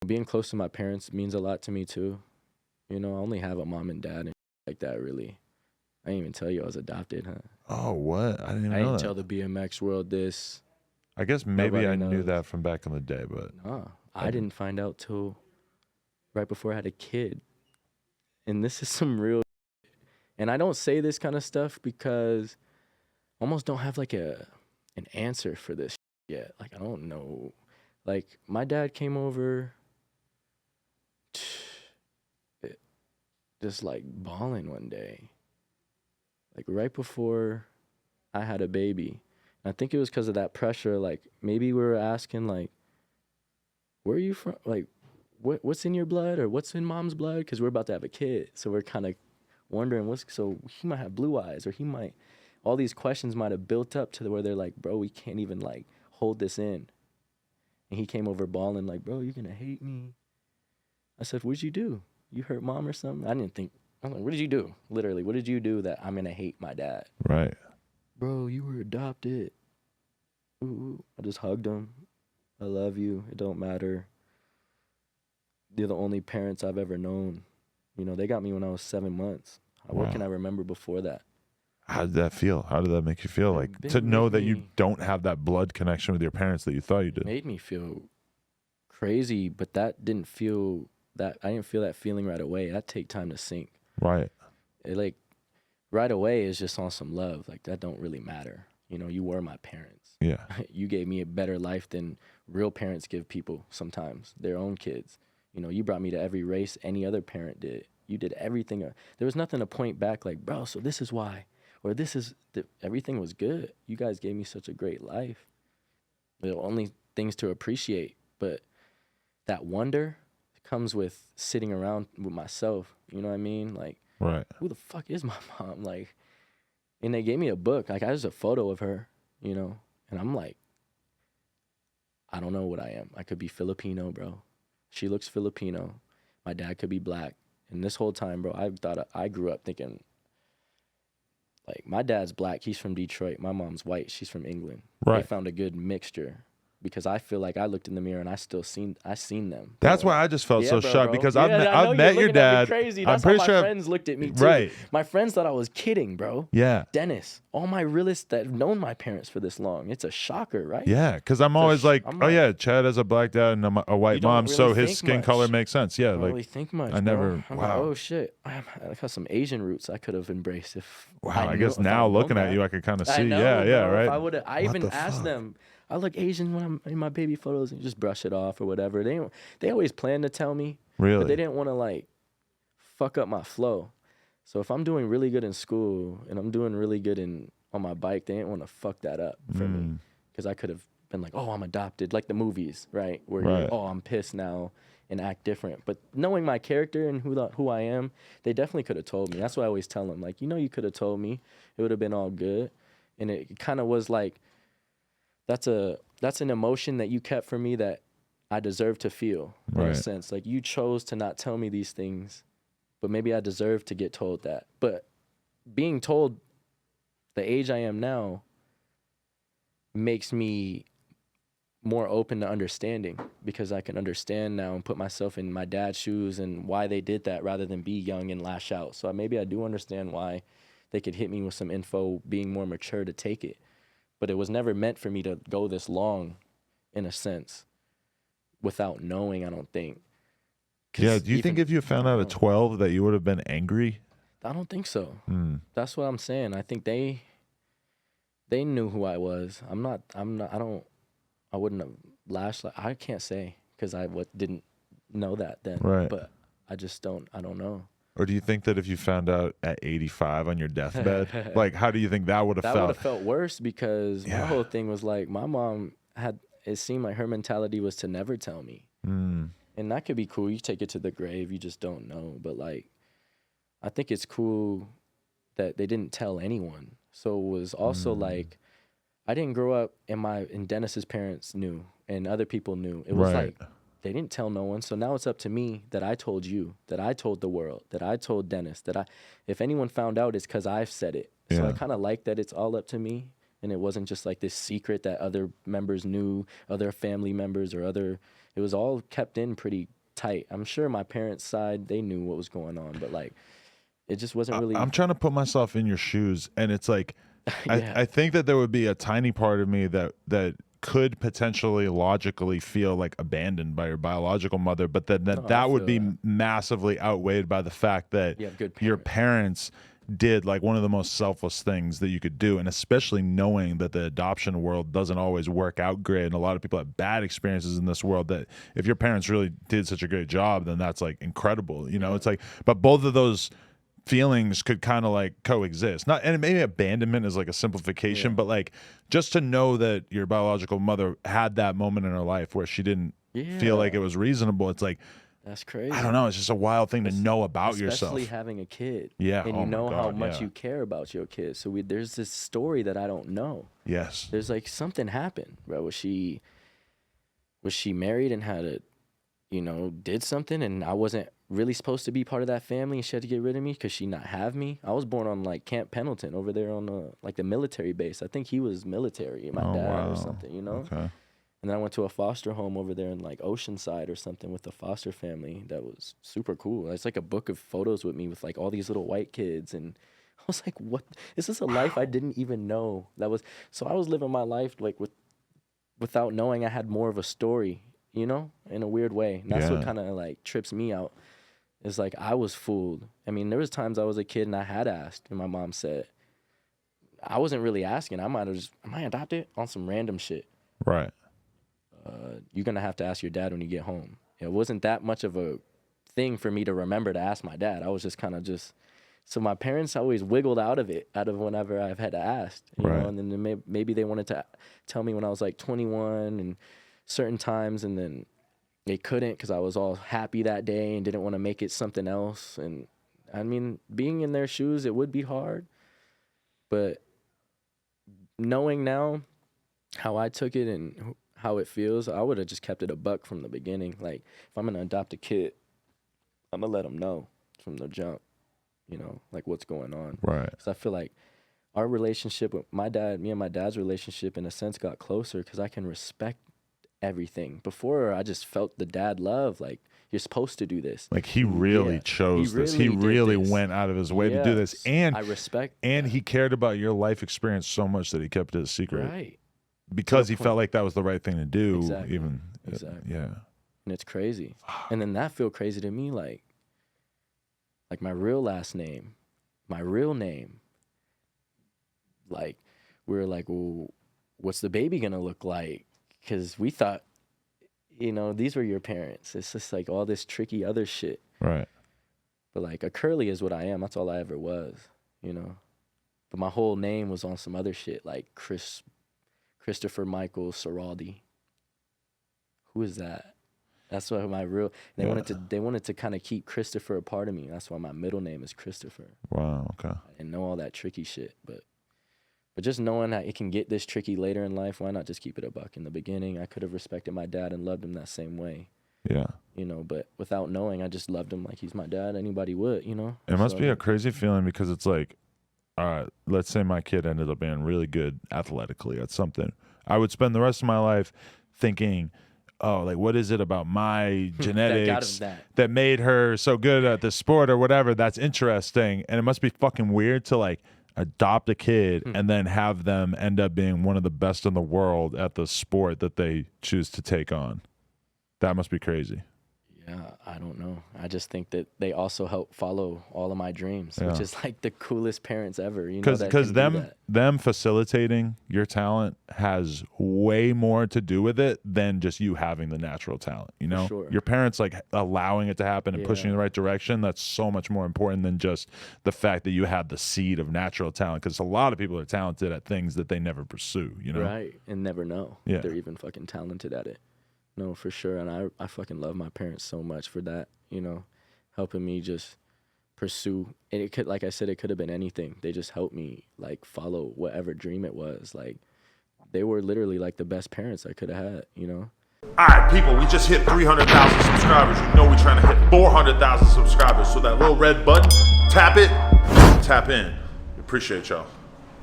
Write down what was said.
Being close to my parents means a lot to me too. You know, I only have a mom and dad and like that really. I didn't even tell you I was adopted, huh? Oh, what? I didn't even I know didn't that. tell the BMX world this. I guess maybe I Nobody knew knows. that from back in the day, but No, I I didn't find out till right before I had a kid. And this is some real. And I don't say this kind of stuff because I almost don't have like an answer for this yet. Like I don't know. Like my dad came over just like bawling one day. Like right before I had a baby. And I think it was because of that pressure. Like maybe we were asking like, where are you from? Like what's in your blood or what's in mom's blood? Because we're about to have a kid. So we're kind of wondering so he might have blue eyes or he might, all these questions might have built up to where they're like, bro, we can't even like hold this in. And he came over bawling like, bro, you're going to hate me. I said, what'd you do? You hurt mom or something? I didn't think, I'm like, what did you do? Literally, what did you do that I'm going to hate my dad? right. Bro, you were adopted. Ooh, I just hugged him. I love you. It don't matter. They're the only parents I've ever known. You know, they got me when I was 7 months. What Wow. can I remember before that? How did that feel? How did that make you feel? Like It to know made that you me- don't have that blood connection with your parents that you thought you It did. made me feel crazy, but that didn't feel that I didn't feel that feeling right away. That take time to sink. Right. It like right away is just on some love. Like that don't really matter. You know, you were my parents. Yeah. You gave me a better life than real parents give people sometimes, their own kids. You know, you brought me to every race any other parent did. You did everything. There was nothing to point back like, bro, so this is why. Or this is, everything was good. You guys gave me such a great life. There are only things to appreciate. But that wonder comes with sitting around with myself. You know what I mean? Like, Right. who the fuck is my mom? Like, and they gave me a book. Like, I just a photo of her, you know? And I'm like, I don't know what I am. I could be Filipino, bro. She looks Filipino. My dad could be black. And this whole time, bro, I grew up thinking, like, my dad's black. He's from Detroit. My mom's white. She's from England. They Right. found a good mixture because I feel like I looked in the mirror and I seen them. That's why I just felt so bro, shocked because Yeah, I've I know met you're your looking at me dad. crazy. I'm That's how pretty my sure friends looked at me too. Right. My friends thought I was kidding, bro. Yeah. Dennis, all my realists that have known my parents for this long, it's a shocker, right? Yeah, because I'm always like, I'm oh like, yeah, Chad has a black dad and a white don't mom, so really his think skin much. color makes sense. Yeah, I don't like really think much. I bro. never. I'm Wow. like, oh shit, I got some Asian roots I could have embraced if. Wow. I I knew, guess if now I'd known looking at that. you, I could kind of see. I know, Yeah, yeah, bro, right. If I would, I What even the asked fuck? them. I look Asian when I'm in my baby photos and just brush it off or whatever. They always plan to tell me, Really? but they didn't want to like fuck up my flow. So if I'm doing really good in school and I'm doing really good on my bike, they didn't want to fuck that up for me because I could have been like, oh, I'm adopted, like the movies, right? Where Right. you're, oh, I'm pissed now and act different. But knowing my character and who I am, they definitely could have told me. That's why I always tell them, like, you know, you could have told me. It would have been all good. And it kind of was like, that's an emotion that you kept from me that I deserve to feel in a Right. sense. Like you chose to not tell me these things, but maybe I deserve to get told that. But being told the age I am now makes me more open to understanding because I can understand now and put myself in my dad's shoes and why they did that rather than be young and lash out. So maybe I do understand why they could hit me with some info being more mature to take it. But it was never meant for me to go this long, in a sense, without knowing, I don't think. Yeah. Do you think if you found out at 12 that you would have been angry? I don't think so. Mm. That's what I'm saying. I think they knew who I was. I wouldn't have lashed. I can't say because I didn't know that then. Right. But I don't know. Or do you think that if you found out at 85 on your deathbed, like how do you think that would have That would felt? have felt worse because my Yeah. whole thing was like my mom it seemed like her mentality was to never tell me. Mm. And that could be cool. You take it to the grave, you just don't know. But like, I think it's cool that they didn't tell anyone. So it was also like, I didn't grow up and Dennis's parents knew and other people knew. It was Right. like, they didn't tell no one. So now it's up to me that I told you, that I told the world, that I told Dennis, if anyone found out, it's because I've said it. So I Yeah. kind of like that it's all up to me and it wasn't just like this secret that other members knew, other family members or other. It was all kept in pretty tight. I'm sure my parents' side, they knew what was going on, but like it just wasn't really. I'm trying to put myself in your shoes, and it's like Yeah. I think that there would be a tiny part of me that could potentially logically feel like abandoned by your biological mother, but then No, I that would feel be that. massively outweighed by the fact that You have good your parents. parents did like one of the most selfless things that you could do, and especially knowing that the adoption world doesn't always work out great, and a lot of people have bad experiences in this world, that if your parents really did such a great job, then that's like incredible, you know. It's like, but both of those feelings could kind of like coexist. Not, and maybe abandonment is like a simplification, but like just to know that your biological mother had that moment in her life where she didn't feel like it was reasonable. It's like, That's crazy. I don't know. It's just a wild thing to know about Especially yourself. having a kid. Yeah. And Oh you my know how God, much yeah. you care about your kid. So there's this story that I don't know. Yes. There's like something happened, bro. Was she married and had a, did something, and I wasn't really supposed to be part of that family, and she had to get rid of me because she not have me? I was born on like Camp Pendleton over there on the military base. I think he was military, my dad or something, Okay. And then I went to a foster home over there in like Oceanside or something with the foster family. That was super cool. It's like a book of photos with me with like all these little white kids. And I was like, what? Is this a life I didn't even know? So I was living my life like without knowing I had more of a story, in a weird way. And that's what kind of like trips me out. It's like I was fooled. I mean, there was times I was a kid and I had asked, and my mom said, I wasn't really asking. I might have just, am I adopted? On some random shit. Right. You're going to have to ask your dad when you get home. It wasn't that much of a thing for me to remember to ask my dad. I was just kind of so my parents always wiggled out of whenever I've had to ask, you know, and then maybe they wanted to tell me when I was like 21 and certain times, and then they couldn't because I was all happy that day and didn't want to make it something else. And I mean, being in their shoes, it would be hard, but knowing now how I took it and how it feels, I would have just kept it a buck from the beginning. Like, if I'm going to adopt a kid, I'm going to let them know from the jump, like what's going on. Right. Because I feel like our relationship with me and my dad's relationship in a sense got closer because I can respect everything. Before, I just felt the dad love, like, you're supposed to do this. Like he really chose this. He really went out of his way to do this. And I respect. And he cared about your life experience so much that he kept it a secret. Right. Because he felt like that was the right thing to do. Exactly. Yeah. And it's crazy. And then that feel crazy to me, like my real last name, my real name. Like, we're like, well, what's the baby gonna look like? Because we thought, these were your parents. It's just like all this tricky other shit. Right. But like a Kerley is what I am. That's all I ever was, But my whole name was on some other shit, like Christopher Michael Seraldi. Who is that? That's why they wanted to kind of keep Christopher a part of me. That's why my middle name is Christopher. Wow, okay. I didn't know all that tricky shit, but just knowing that it can get this tricky later in life, why not just keep it a buck? In the beginning, I could have respected my dad and loved him that same way. Yeah. But without knowing, I just loved him like he's my dad. Anybody would, It must be a crazy feeling because it's like, all right, let's say my kid ended up being really good athletically at something. I would spend the rest of my life thinking, oh, like, what is it about my genetics that made her so good at the sport or whatever? That's interesting. And it must be fucking weird to like adopt a kid and then have them end up being one of the best in the world at the sport that they choose to take on. That must be crazy. Yeah, I don't know. I just think that they also help follow all of my dreams, which is like the coolest parents ever. Because them facilitating your talent has way more to do with it than just you having the natural talent. Sure. Your parents like allowing it to happen and pushing in the right direction. That's so much more important than just the fact that you had the seed of natural talent. Because a lot of people are talented at things that they never pursue. Right, and never know that they're even fucking talented at it. No, for sure. And I fucking love my parents so much for that, helping me just pursue. And it could, like I said, it could have been anything. They just helped me like follow whatever dream it was. Like, they were literally like the best parents I could have had, All right, people, we just hit 300,000 subscribers. We're trying to hit 400,000 subscribers. So that little red button, tap it, tap in. Appreciate y'all.